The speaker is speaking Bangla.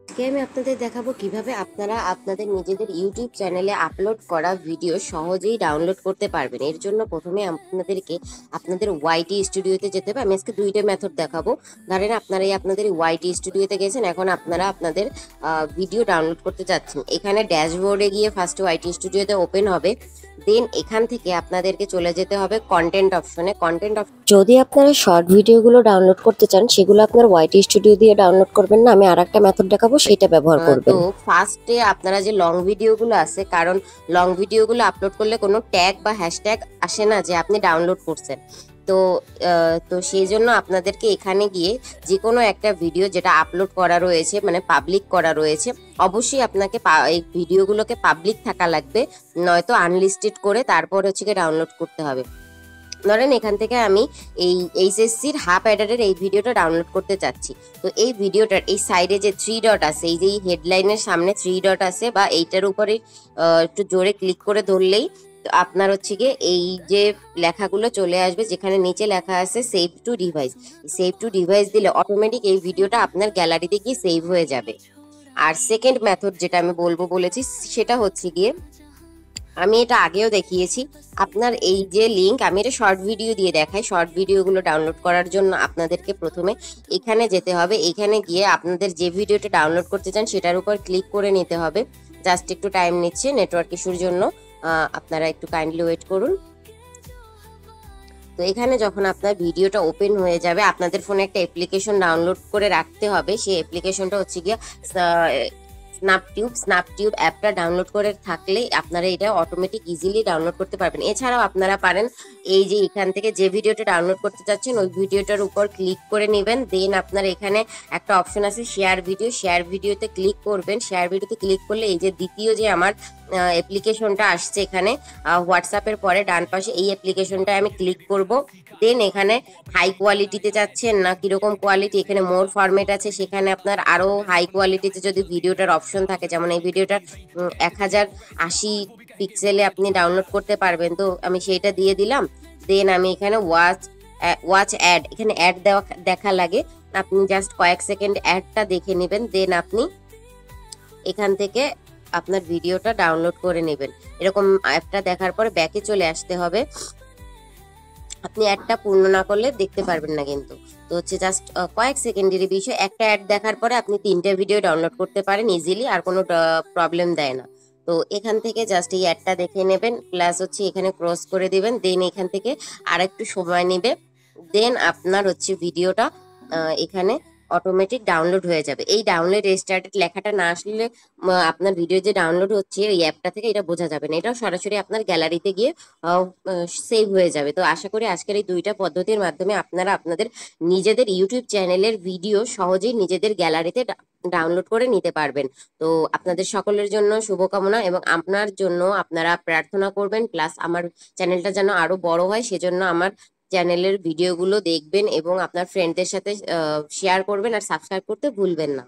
আজকে আমি আপনাদের দেখাবো কিভাবে আপনারা আপনাদের নিজেদের ইউটিউব চ্যানেলে আপলোড করা ভিডিও সহজেই ডাউনলোড করতে পারবেন। এর জন্য প্রথমে আপনাদেরকে আপনাদের ওয়াইটি স্টুডিওতে যেতে হবে। আমি আজকে দুইটা মেথড দেখাবো। ধরেন আপনারা আপনাদের ওয়াইটি স্টুডিওতে গেছেন, এখন আপনারা আপনাদের ভিডিও ডাউনলোড করতে চাচ্ছেন। এখানে ড্যাশবোর্ডে গিয়ে ফার্স্ট ওয়াইটি স্টুডিওতে ওপেন হবে, দেন এখান থেকে আপনাদেরকে চলে যেতে হবে কন্টেন্ট অপশনে। যদি আপনারা শর্ট ভিডিওগুলো ডাউনলোড করতে চান, সেগুলো আপনার ওয়াইটি স্টুডিও দিয়ে ডাউনলোড করবেন না, আমি আরেকটা মেথড দেখাবো, সেটা ব্যবহার করবেন। তো ফার্স্টে আপনারা যে লং ভিডিওগুলো আছে, কারণ লং ভিডিওগুলো আপলোড করলে কোনো ট্যাগ বা হ্যাশট্যাগ আসে না যে আপনি ডাউনলোড করছেন। তো তো সেই জন্য আপনাদেরকে এখানে গিয়ে যে কোনো একটা ভিডিও যেটা আপলোড করা রয়েছে, মানে পাবলিক করা রয়েছে, অবশ্যই আপনাকে এই ভিডিওগুলোকে পাবলিক থাকা লাগবে, নয়তো আনলিস্টেড করে তারপর হচ্ছে গিয়ে ডাউনলোড করতে হবে। ধরেন এখান থেকে আমি এই এইচএসসির হাফ অ্যাডারের এই ভিডিওটা ডাউনলোড করতে চাচ্ছি। তো এই ভিডিওটার এই সাইডে যে থ্রি ডট আছে, এই যে হেডলাইনের সামনে থ্রি ডট আছে বা এইটার উপরে একটু জোরে ক্লিক করে ধরলেই তো আপনার হচ্ছে গিয়ে এই যে লেখাগুলো চলে আসবে, যেখানে নিচে লেখা আছে save two device. Save two device দিলে অটোমেটিক এই ভিডিওটা আপনার গ্যালারিতে গিয়ে সেভ হয়ে যাবে। আর সেকেন্ড মেথড যেটা আমি বলেছি, সেটা হচ্ছে গিয়ে, আমি এটা আগেও দেখিয়েছি, আপনার এই যে লিংক, আমি এটা শর্ট ভিডিও দিয়ে দেখাই। শর্ট ভিডিওগুলো ডাউনলোড করার জন্য আপনাদেরকে প্রথমে এখানে যেতে হবে। এখানে গিয়ে আপনাদের যে ভিডিওটা ডাউনলোড করতে চান সেটার উপর ক্লিক করে নিতে হবে। জাস্ট একটু টাইম নিচ্ছে নেটওয়ার্ক ইস্যুর জন্য, আপনারা একটু কাইন্ডলি ওয়েট করুন। তো এখানে যখন আপনার ভিডিওটা ওপেন হয়ে যাবে, আপনাদের ফোনে একটা অ্যাপ্লিকেশন ডাউনলোড করে রাখতে হবে। সেই অ্যাপ্লিকেশনটা হচ্ছে গিয়ে স্ন্যাপটিউব অ্যাপটা ডাউনলোড করে থাকলে আপনারা এটা অটোমেটিক ইজিলি ডাউনলোড করতে পারবেন। এছাড়াও আপনারা পারেন এই যে এখান থেকে যে ভিডিওটা ডাউনলোড করতে চাচ্ছেন ওই ভিডিওটার উপর ক্লিক করে নেবেন, দেন আপনার এখানে একটা অপশন আছে শেয়ার ভিডিও, শেয়ার ভিডিওতে ক্লিক করবেন। শেয়ার ভিডিওতে ক্লিক করলে এই যে দ্বিতীয় যে আমার অ্যাপ্লিকেশনটা আসছে এখানে হোয়াটসঅ্যাপের পরে ডান পাশে, এই অ্যাপ্লিকেশনটায় আমি ক্লিক করব। দেন এখানে হাই কোয়ালিটিতে চাচ্ছেন না কিরকম কোয়ালিটি, এখানে মোর ফরম্যাট আছে, সেখানে আপনার আরো হাই কোয়ালিটিতে যদি ভিডিওটার অপশন থাকে, যেমন এই ভিডিওটার 1080 পিক্সেলে আপনি ডাউনলোড করতে পারবেন, তো আমি সেইটা দিয়ে দিলাম। দেন আমি এখানে ওয়াচ অ্যাড, এখানে অ্যাড দেখা লাগে, আপনি জাস্ট কয়েক সেকেন্ড অ্যাডটা দেখে নেবেন, দেন আপনি এখান থেকে আপনার ভিডিওটা ডাউনলোড করে নেবেন। এরকম অ্যাপটা দেখার পরে ব্যাকে চলে আসতে হবে। আপনি অ্যাডটা পূর্ণ না করলে দেখতে পারবেন না কিন্তু। তো হচ্ছে জাস্ট কয়েক সেকেন্ডের বিষয়, একটা অ্যাড দেখার পরে আপনি 3টে ভিডিও ডাউনলোড করতে পারেন ইজিলি, আর কোনো প্রবলেম দেয় না। তো এখান থেকে জাস্ট এই অ্যাডটা দেখে নেবেন, প্লাস হচ্ছে এখানে ক্রস করে দিবেন, দেন এখান থেকে আর একটু সময় নেবে, দেন আপনার হচ্ছে ভিডিওটা এখানে অটোমেটিক ডাউনলোড হয়ে যাবে। এই ডাউনলোড রেস্টার্টেড লেখাটা না আসলে আপনার ভিডিও যে ডাউনলোড হচ্ছে এই অ্যাপটা থেকে এটা বোঝা যাবে না, এটাও সরাসরি আপনার গ্যালারিতে গিয়ে সেভ হয়ে যাবে। তো আশা করি আজকের এই দুইটা পদ্ধতির মাধ্যমে আপনারা আপনাদের নিজেদের ইউটিউব চ্যানেলের ভিডিও সহজেই নিজেদের গ্যালারিতে ডাউনলোড করে নিতে পারবেন। তো আপনাদের সকলের জন্য শুভকামনা, এবং আপনার জন্য আপনারা প্রার্থনা করবেন, প্লাস আমার চ্যানেলটা যেন আরো বড় হয়, সেজন্য আমার চ্যানেলের ভিডিওগুলো দেখবেন এবং আপনার ফ্রেন্ডদের সাথে শেয়ার করবেন, আর সাবস্ক্রাইব করতে ভুলবেন না।